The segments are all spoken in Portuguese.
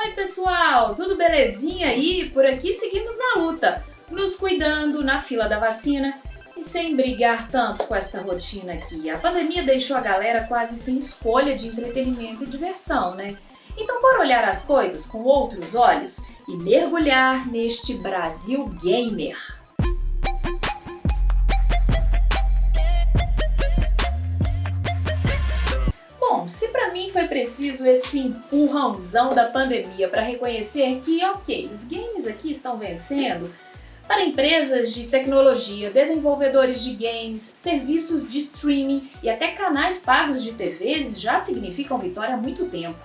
Oi pessoal, tudo belezinha aí? Por aqui seguimos na luta, nos cuidando na fila da vacina e sem brigar tanto com esta rotina aqui. A pandemia deixou a galera quase sem escolha de entretenimento e diversão, né? Então bora olhar as coisas com outros olhos e mergulhar neste Brasil gamer. Bom, se pra mim foi preciso esse empurrãozão da pandemia para reconhecer que, ok, os games aqui estão vencendo, para empresas de tecnologia, desenvolvedores de games, serviços de streaming e até canais pagos de TV já significam vitória há muito tempo.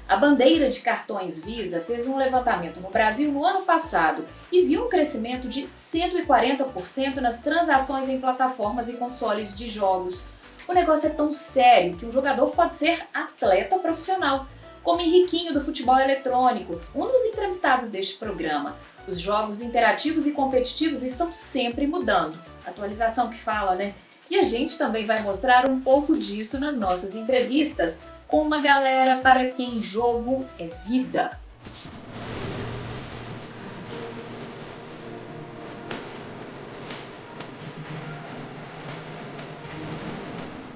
A bandeira de cartões Visa fez um levantamento no Brasil no ano passado e viu um crescimento de 140% nas transações em plataformas e consoles de jogos. O negócio é tão sério que um jogador pode ser atleta profissional, como Henriquinho do futebol eletrônico, um dos entrevistados deste programa. Os jogos interativos e competitivos estão sempre mudando. Atualização que fala, né? E a gente também vai mostrar um pouco disso nas nossas entrevistas com uma galera para quem jogo é vida.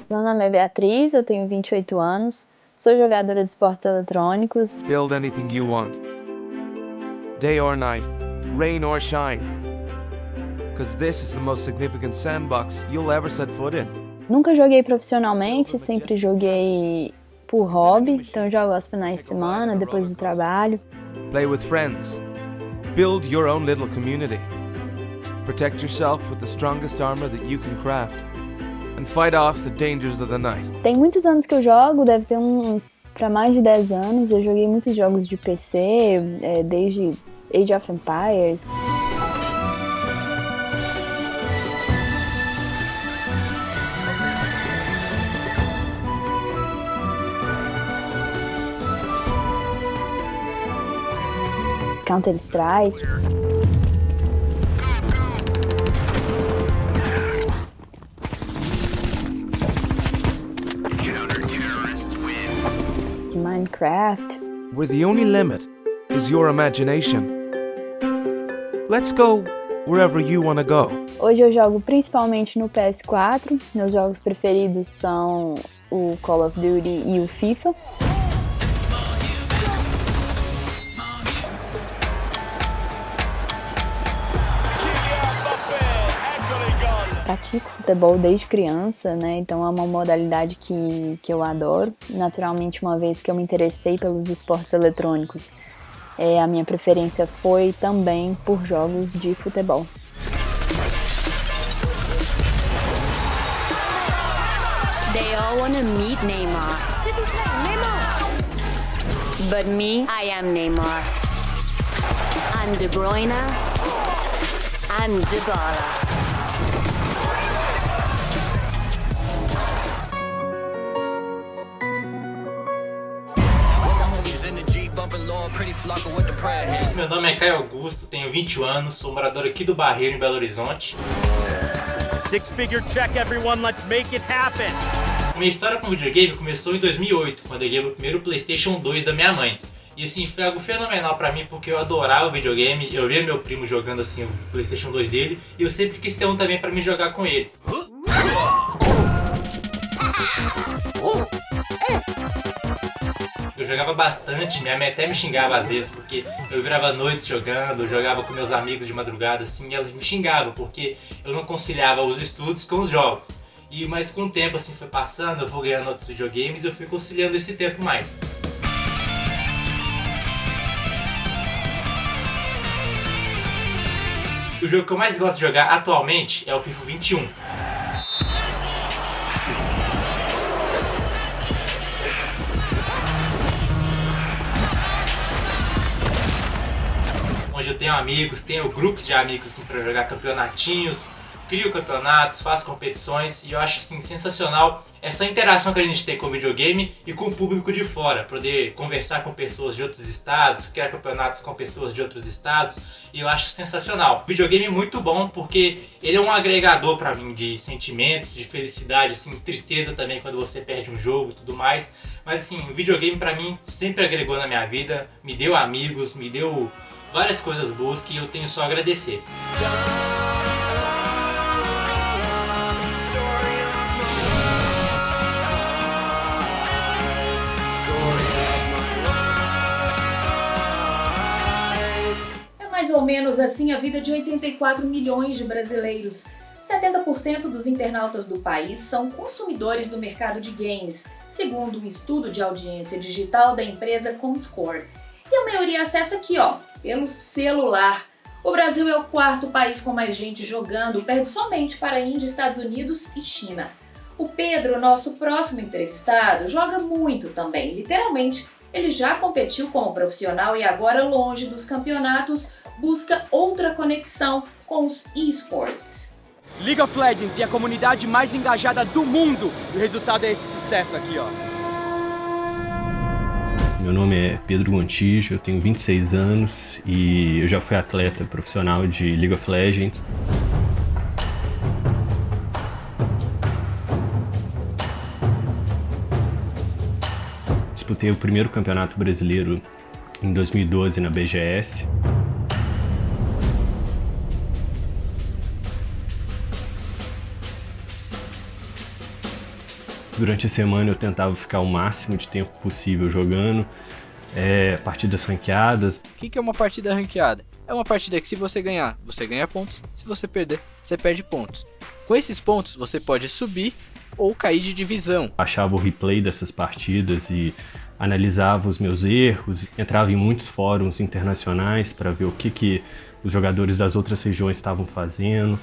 Meu nome é Beatriz, eu tenho 28 anos, sou jogadora de esportes eletrônicos. Build anything you want, day or night, rain or shine, because this is the most significant sandbox you'll ever set foot in. Nunca joguei profissionalmente, sempre joguei por hobby, então eu jogo aos finais de semana, depois do trabalho. Play with friends, build your own little community, protect yourself with the strongest armor that you can craft, and fight off the dangers of the night. Tem muitos anos que eu jogo, deve ter para mais de 10 anos. Eu joguei muitos jogos de PC, desde Age of Empires. Counter-Strike. Minecraft. Where the only limit is your imagination. Let's go wherever you want to go. Hoje eu jogo principalmente no PS4. Meus jogos preferidos são o Call of Duty e o FIFA. Pratico futebol desde criança, né? Então é uma modalidade que eu adoro. Naturalmente, uma vez que eu me interessei pelos esportes eletrônicos, a minha preferência foi também por jogos de futebol. They all wanna meet Neymar. But me, I am Neymar. I'm De Bruyne. I'm Dybala. Meu nome é Caio Augusto, tenho 21 anos, sou morador aqui do Barreiro, em Belo Horizonte. Six-figure check, everyone, let's make it happen! Minha história com videogame começou em 2008, quando eu ganhei o primeiro PlayStation 2 da minha mãe. E assim, foi algo fenomenal pra mim, porque eu adorava videogame, eu via meu primo jogando assim o PlayStation 2 dele, e eu sempre quis ter um também pra me jogar com ele. Eu jogava bastante, minha mãe até me xingava às vezes, porque eu virava noites jogando, jogava com meus amigos de madrugada assim, e ela me xingava, porque eu não conciliava os estudos com os jogos. Mas com o tempo assim foi passando, eu vou ganhando outros videogames e eu fui conciliando esse tempo mais. O jogo que eu mais gosto de jogar atualmente é o FIFA 21. Onde eu tenho amigos, tenho grupos de amigos assim, para jogar campeonatinhos, crio campeonatos, faço competições e eu acho assim, sensacional essa interação que a gente tem com o videogame e com o público de fora, poder conversar com pessoas de outros estados, criar campeonatos com pessoas de outros estados, e eu acho sensacional. O videogame é muito bom porque ele é um agregador para mim de sentimentos, de felicidade, assim, tristeza também quando você perde um jogo e tudo mais, Mas assim, o videogame pra mim sempre agregou na minha vida, me deu amigos, me deu várias coisas boas que eu tenho só a agradecer. É mais ou menos assim a vida de 84 milhões de brasileiros. 70% dos internautas do país são consumidores do mercado de games, segundo um estudo de audiência digital da empresa Comscore. E a maioria acessa aqui, pelo celular. O Brasil é o 4º país com mais gente jogando, perde somente para a Índia, Estados Unidos e China. O Pedro, nosso próximo entrevistado, joga muito também, literalmente. Ele já competiu como profissional e agora, longe dos campeonatos, busca outra conexão com os esportes. League of Legends e a comunidade mais engajada do mundo. E o resultado é esse sucesso aqui, Meu nome é Pedro Gontijo, eu tenho 26 anos e eu já fui atleta profissional de League of Legends. Disputei o primeiro campeonato brasileiro em 2012 na BGS. Durante a semana eu tentava ficar o máximo de tempo possível jogando, partidas ranqueadas. O que é uma partida ranqueada? É uma partida que se você ganhar, você ganha pontos, se você perder, você perde pontos. Com esses pontos você pode subir ou cair de divisão. Achava o replay dessas partidas e analisava os meus erros, entrava em muitos fóruns internacionais para ver o que os jogadores das outras regiões estavam fazendo.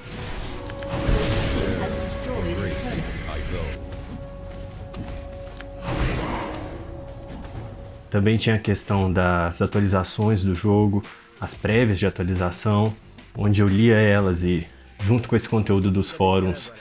Também tinha a questão das atualizações do jogo, as prévias de atualização, onde eu lia elas e, junto com esse conteúdo dos fóruns,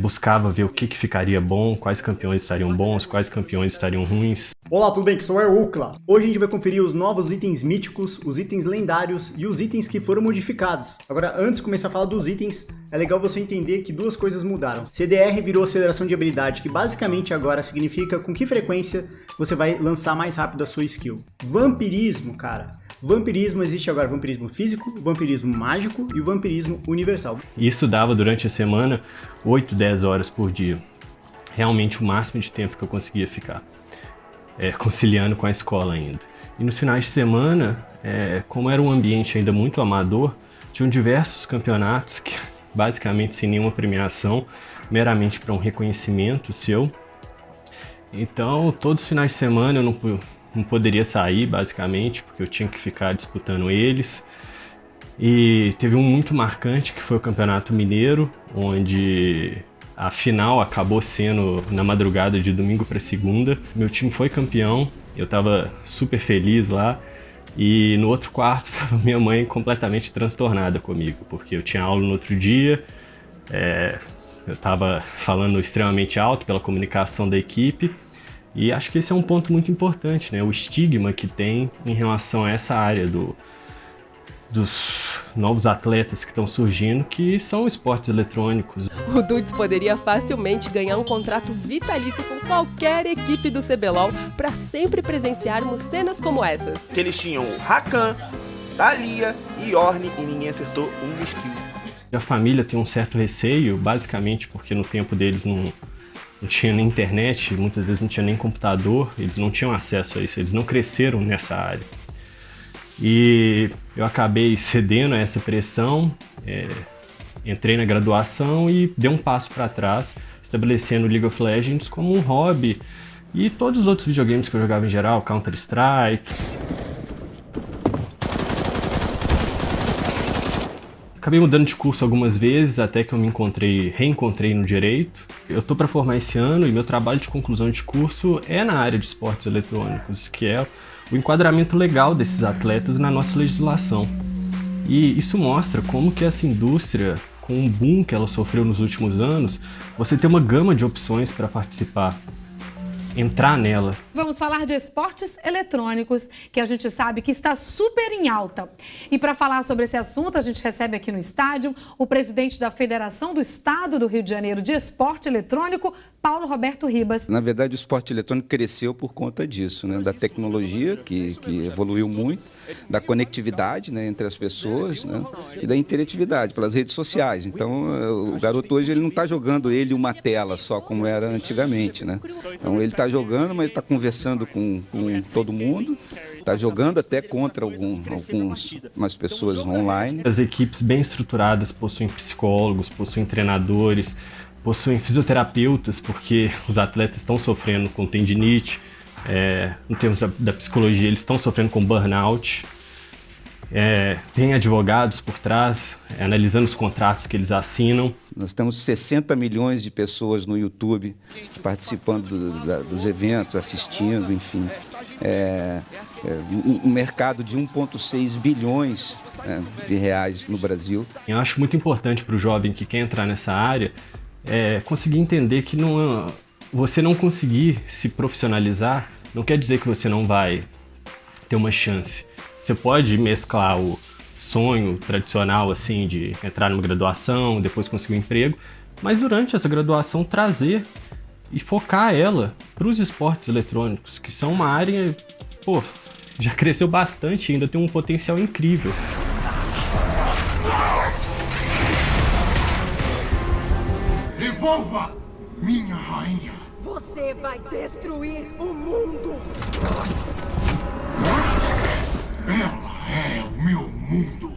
buscava ver o que ficaria bom, quais campeões estariam bons, quais campeões estariam ruins. Olá, tudo bem? Que sou eu, Ukla. Hoje a gente vai conferir os novos itens míticos, os itens lendários e os itens que foram modificados. Agora, antes de começar a falar dos itens, é legal você entender que duas coisas mudaram. CDR virou aceleração de habilidade, que basicamente agora significa com que frequência você vai lançar mais rápido a sua skill. Vampirismo, cara. Vampirismo, existe agora vampirismo físico, vampirismo mágico e o vampirismo universal. Isso dava durante a semana 8, 10 horas por dia. Realmente o máximo de tempo que eu conseguia ficar. Conciliando com a escola ainda. E nos finais de semana, como era um ambiente ainda muito amador, tinham diversos campeonatos, que, basicamente sem nenhuma premiação, meramente para um reconhecimento seu. Então, todos os finais de semana eu não poderia sair, basicamente, porque eu tinha que ficar disputando eles. E teve um muito marcante, que foi o Campeonato Mineiro, onde a final acabou sendo na madrugada de domingo para segunda. Meu time foi campeão, eu estava super feliz lá. E no outro quarto estava minha mãe completamente transtornada comigo, porque eu tinha aula no outro dia, eu estava falando extremamente alto pela comunicação da equipe. E acho que esse é um ponto muito importante, né? O estigma que tem em relação a essa área dos novos atletas que estão surgindo, que são esportes eletrônicos. O Dudes poderia facilmente ganhar um contrato vitalício com qualquer equipe do CBLOL para sempre presenciarmos cenas como essas. Que eles tinham Rakan, Thalia e Ornn e ninguém acertou um skill. A família tem um certo receio, basicamente porque no tempo deles não tinha nem internet, muitas vezes não tinha nem computador, eles não tinham acesso a isso, eles não cresceram nessa área. E eu acabei cedendo a essa pressão, entrei na graduação e dei um passo para trás, estabelecendo o League of Legends como um hobby e todos os outros videogames que eu jogava em geral, Counter-Strike. Acabei mudando de curso algumas vezes, até que eu me reencontrei no direito. Eu estou para formar esse ano e meu trabalho de conclusão de curso é na área de esportes eletrônicos, que é o enquadramento legal desses atletas na nossa legislação. E isso mostra como que essa indústria, com o boom que ela sofreu nos últimos anos, você tem uma gama de opções para participar, entrar nela. Vamos falar de esportes eletrônicos, que a gente sabe que está super em alta. E para falar sobre esse assunto, a gente recebe aqui no estádio o presidente da Federação do Estado do Rio de Janeiro de Esporte Eletrônico, Paulo Roberto Ribas. Na verdade, o esporte eletrônico cresceu por conta disso, né? Da tecnologia, que evoluiu muito, da conectividade, né, entre as pessoas, né? E da interatividade pelas redes sociais. Então, o garoto hoje ele não está jogando uma tela só, como era antigamente, né? Então, ele está jogando, mas ele está conversando com todo mundo, está jogando até contra algumas pessoas online. As equipes bem estruturadas possuem psicólogos, possuem treinadores, possuem fisioterapeutas, porque os atletas estão sofrendo com tendinite, em termos da psicologia, eles estão sofrendo com burnout. Tem advogados por trás, analisando os contratos que eles assinam. Nós temos 60 milhões de pessoas no YouTube participando dos eventos, assistindo, enfim. Um mercado de 1,6 bilhões de reais no Brasil. Eu acho muito importante para o jovem que quer entrar nessa área conseguir entender que você não conseguir se profissionalizar não quer dizer que você não vai ter uma chance. Você pode mesclar o sonho tradicional assim de entrar numa graduação, depois conseguir um emprego, mas durante essa graduação trazer e focar ela para os esportes eletrônicos, que são uma área, já cresceu bastante e ainda tem um potencial incrível. Devolva, minha rainha! Você vai destruir o mundo! Ela é o meu mundo!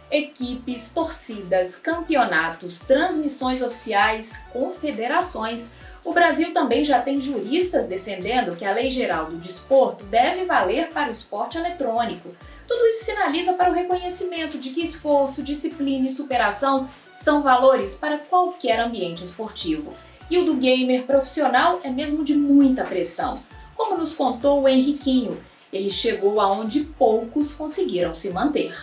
Equipes, torcidas, campeonatos, transmissões oficiais, confederações. O Brasil também já tem juristas defendendo que a Lei Geral do Desporto deve valer para o esporte eletrônico. Tudo isso sinaliza para o reconhecimento de que esforço, disciplina e superação são valores para qualquer ambiente esportivo. E o do gamer profissional é mesmo de muita pressão, como nos contou o Henriquinho. Ele chegou aonde poucos conseguiram se manter.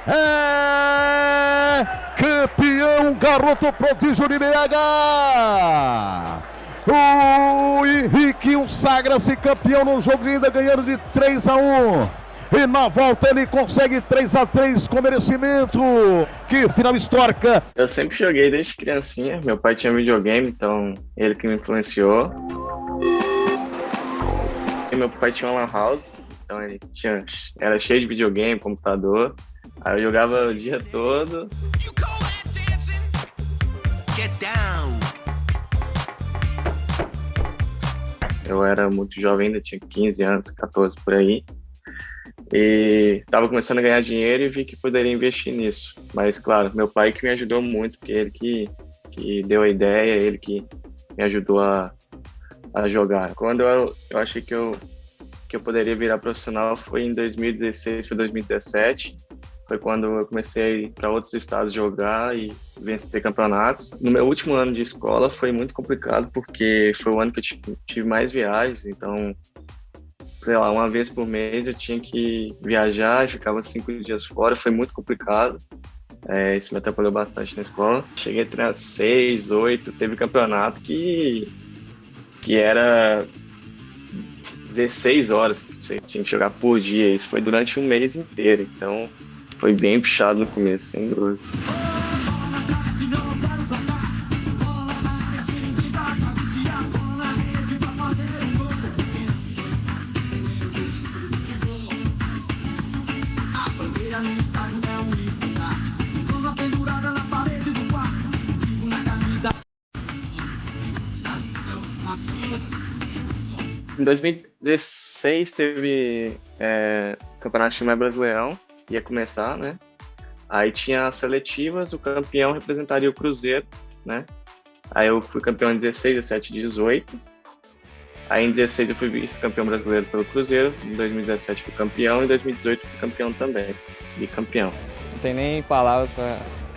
É campeão, garoto prodígio de BH! O Henriquinho sagra-se campeão no jogo de ida, ganhando de 3-1. E na volta ele consegue 3-3 com merecimento. Que final histórica! Eu sempre joguei desde criancinha. Meu pai tinha videogame, então ele que me influenciou. E meu pai tinha uma lan house, então ele era cheio de videogame, computador. Aí eu jogava o dia todo. Eu era muito jovem ainda, tinha 15 anos, 14 por aí. E estava começando a ganhar dinheiro e vi que poderia investir nisso. Mas, claro, meu pai que me ajudou muito, porque ele que deu a ideia, ele que me ajudou a jogar. Quando eu achei que eu poderia virar profissional foi em 2016 para 2017. Foi quando eu comecei a ir para outros estados jogar e vencer campeonatos. No meu último ano de escola foi muito complicado, porque foi o ano que eu tive mais viagens. Então, sei lá, uma vez por mês eu tinha que viajar, ficava 5 dias fora, foi muito complicado. Isso me atrapalhou bastante na escola. Cheguei a treinar 6, 8, teve campeonato que era 16 horas que você tinha que jogar por dia. Isso foi durante um mês inteiro, então foi bem puxado no começo, sem dúvida. Em 2016 teve Campeonato Chimé Brasileirão, ia começar, né? Aí tinha as seletivas, o campeão representaria o Cruzeiro, né? Aí eu fui campeão em 16, 17 e 18. Aí em 16 eu fui vice-campeão brasileiro pelo Cruzeiro, em 2017 fui campeão, em 2018 fui campeão também, bicampeão. Não tem nem palavras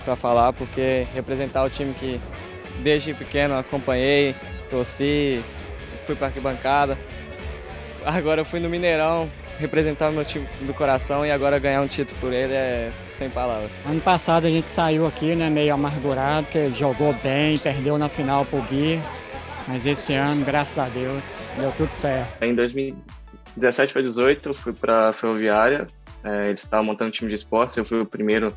para falar, porque representar o time que desde pequeno acompanhei, torci, fui para arquibancada. Agora eu fui no Mineirão representar o meu time do coração e agora ganhar um título por ele é sem palavras. Ano passado a gente saiu aqui, né, meio amargurado, que jogou bem, perdeu na final pro Gui, mas esse ano, graças a Deus, deu tudo certo. Em 2017 para 2018 eu fui para a Ferroviária, eles estavam montando um time de esportes, eu fui o primeiro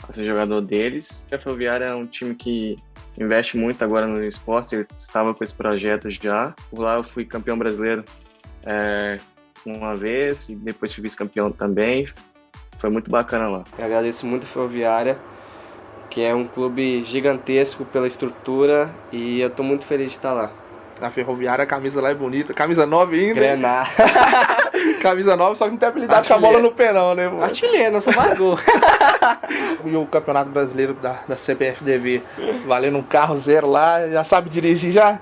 a ser jogador deles. A Ferroviária é um time que investe muito agora no esporte, eu estava com esse projeto já. Por lá eu fui campeão brasileiro uma vez e depois fui vice-campeão também. Foi muito bacana lá. Eu agradeço muito a Ferroviária, que é um clube gigantesco pela estrutura e eu tô muito feliz de estar lá. Na Ferroviária a camisa lá é bonita, camisa nova ainda. Grenar. Camisa nova, só que não tem habilidade com a bola no pé não, né? Pô? Artilheiro, nossa margou. E o Campeonato Brasileiro da CBFDV, valendo um carro zero lá, já sabe dirigir já?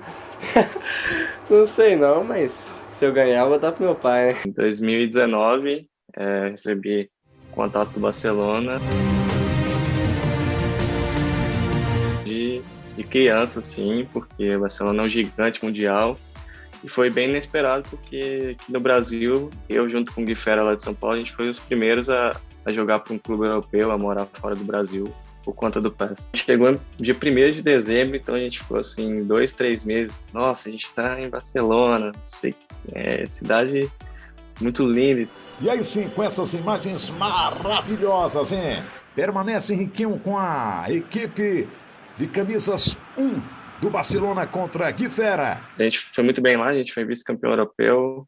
Não sei não, mas se eu ganhar eu vou dar pro meu pai, né? Em 2019, recebi contato do Barcelona. De criança, sim, porque o Barcelona é um gigante mundial. E foi bem inesperado, porque aqui no Brasil, eu junto com o Gui Fera lá de São Paulo, a gente foi os primeiros a jogar para um clube europeu, a morar fora do Brasil, por conta do PES. Chegou dia 1º de dezembro, então a gente ficou assim, 2, 3 meses. Nossa, a gente está em Barcelona, cidade muito linda. E aí sim, com essas imagens maravilhosas, hein? Permanece Riquinho com a equipe de camisas 1 do Barcelona contra Gui Fera. A gente foi muito bem lá, a gente foi vice-campeão europeu.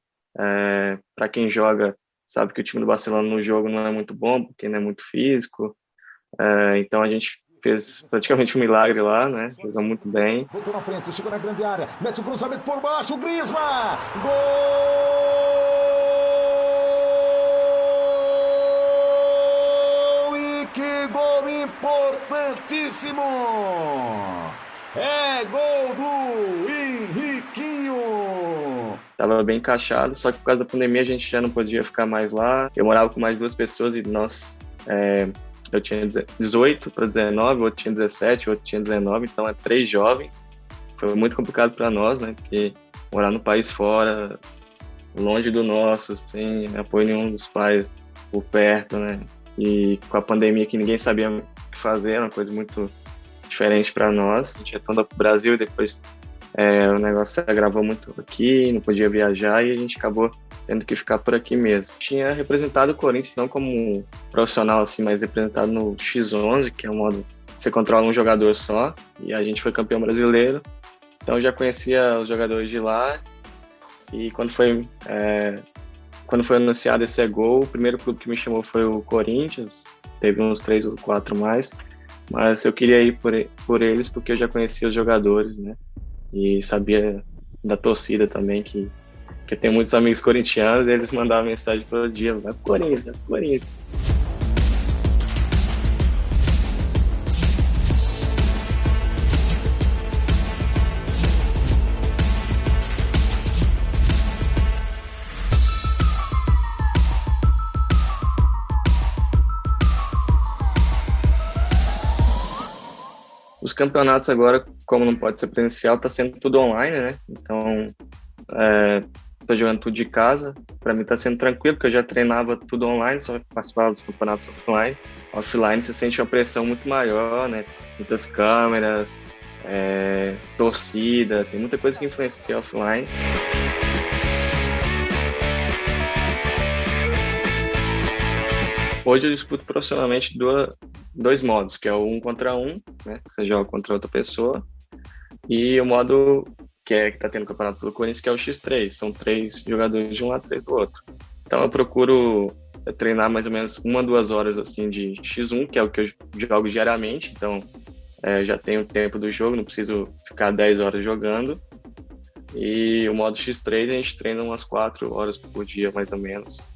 Para quem joga, sabe que o time do Barcelona no jogo não é muito bom, porque não é muito físico. Então a gente fez praticamente um milagre lá, né? Jogou muito bem. Botou na frente, chegou na grande área, mete o cruzamento por baixo, Griezmann! Gol! E que gol importantíssimo! É gol do Henriquinho! Tava bem encaixado, só que por causa da pandemia a gente já não podia ficar mais lá. Eu morava com mais 2 pessoas e eu tinha 18 para 19, o outro tinha 17, o outro tinha 19, então 3 jovens. Foi muito complicado para nós, né? Porque morar no país fora, longe do nosso, sem apoio nenhum dos pais por perto, né? E com a pandemia que ninguém sabia o que fazer, era uma coisa muito diferente para nós. A gente retornou para o Brasil e depois o negócio se agravou muito aqui, não podia viajar e a gente acabou tendo que ficar por aqui mesmo. Tinha representado o Corinthians não como profissional assim, mas representado no X11, que é um modo que você controla um jogador só, e a gente foi campeão brasileiro. Então eu já conhecia os jogadores de lá e quando foi anunciado esse gol, o primeiro clube que me chamou foi o Corinthians, teve uns 3 ou 4 mais. Mas eu queria ir por eles porque eu já conhecia os jogadores, né? E sabia da torcida também, que eu tenho muitos amigos corintianos e eles mandavam mensagem todo dia, vai pro Corinthians, vai pro Corinthians. Os campeonatos agora, como não pode ser presencial, tá sendo tudo online, né? Então, tô jogando tudo de casa. Para mim tá sendo tranquilo, porque eu já treinava tudo online, só participava dos campeonatos offline. Offline você sente uma pressão muito maior, né? Muitas câmeras, torcida, tem muita coisa que influencia offline. Hoje eu disputo profissionalmente 2 modos, que é o 1 contra 1, né? Que você joga contra outra pessoa, e o modo que está tendo campeonato pelo Corinthians, que é o X3, são 3 jogadores de um lado, 3 do outro. Então eu procuro treinar mais ou menos 1 a 2 horas assim de X1, que é o que eu jogo diariamente, então já tenho o tempo do jogo, não preciso ficar 10 horas jogando. E o modo X3 a gente treina umas 4 horas por dia, mais ou menos,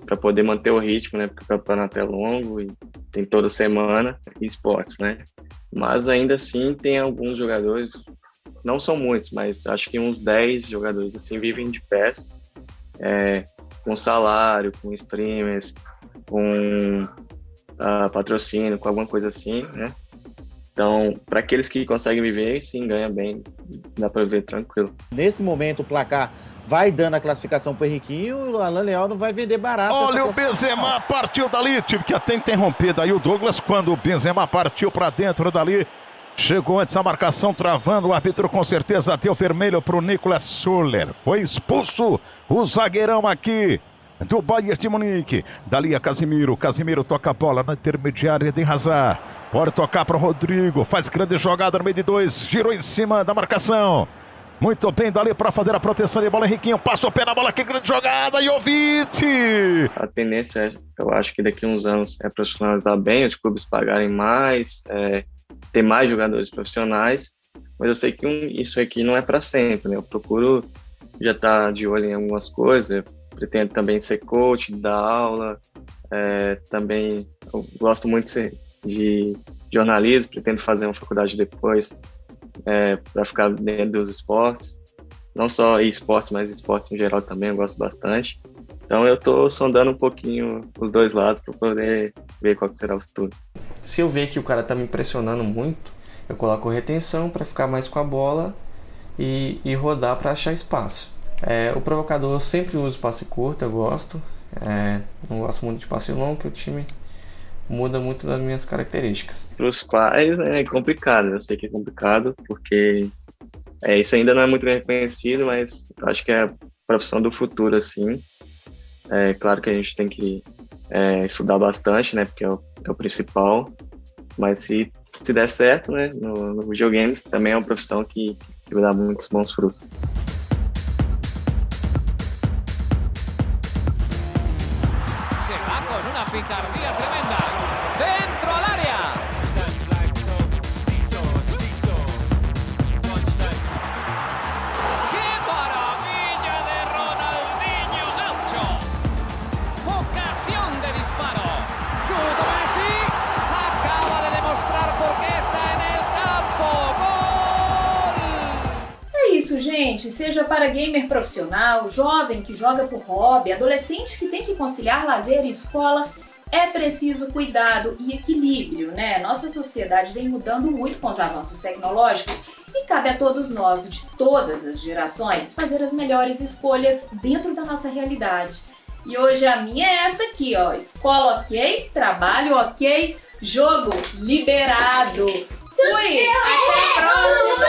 para poder manter o ritmo, né? Porque o campeonato é longo e tem toda semana e esportes, né? Mas ainda assim tem alguns jogadores, não são muitos, mas acho que uns 10 jogadores assim vivem de PES, com salário, com streamers, com patrocínio, com alguma coisa assim, né? Então, para aqueles que conseguem viver, sim, ganha bem, dá para viver tranquilo. Nesse momento o placar vai dando a classificação pro Henriquinho, o Alan Leal não vai vender barato. Olha o Benzema, partiu dali, tive que até interromper daí o Douglas, quando o Benzema partiu para dentro dali, chegou antes a marcação, travando, o árbitro com certeza deu vermelho pro Nicolas Süle, foi expulso o zagueirão aqui do Bayern de Munique, dali a Casemiro toca a bola na intermediária de Hazard, pode tocar para o Rodrigo, faz grande jogada no meio de dois, girou em cima da marcação. Muito bem, dali para fazer a proteção de bola, Henriquinho, passa o pé na bola, que grande jogada, Jovic! A tendência, eu acho que daqui a uns anos é profissionalizar bem, os clubes pagarem mais, ter mais jogadores profissionais, mas eu sei que isso aqui não é para sempre, né? Eu procuro já estar de olho em algumas coisas, pretendo também ser coach, dar aula, também eu gosto muito de jornalismo, pretendo fazer uma faculdade depois, para ficar dentro dos esportes, não só esportes, mas esportes em geral também, eu gosto bastante. Então eu estou sondando um pouquinho os dois lados para poder ver qual que será o futuro. Se eu ver que o cara tá me impressionando muito, eu coloco retenção para ficar mais com a bola e rodar para achar espaço. O provocador eu sempre uso passe curto, eu gosto. Não gosto muito de passe longo, que o time muda muito das minhas características. Para os pais é complicado, eu sei que é complicado, porque isso ainda não é muito reconhecido, mas eu acho que é a profissão do futuro, assim. Claro que a gente tem que estudar bastante, né, porque é o principal, mas se der certo, né, no videogame também é uma profissão que vai dar muitos bons frutos. Picardía tremenda, dentro al área. ¡Qué maravilla de Ronaldinho Gaucho! Ocasión de disparo. Chuta Messi, acaba de demostrar por qué está en el campo. ¡Gol! É isso, gente. Seja para gamer profissional, jovem que joga por hobby, adolescente que tem que conciliar lazer e escola, é preciso cuidado e equilíbrio, né? Nossa sociedade vem mudando muito com os avanços tecnológicos e cabe a todos nós, de todas as gerações, fazer as melhores escolhas dentro da nossa realidade. E hoje a minha é essa aqui, ó. Escola ok, trabalho ok, jogo liberado. Fui! Até a próxima!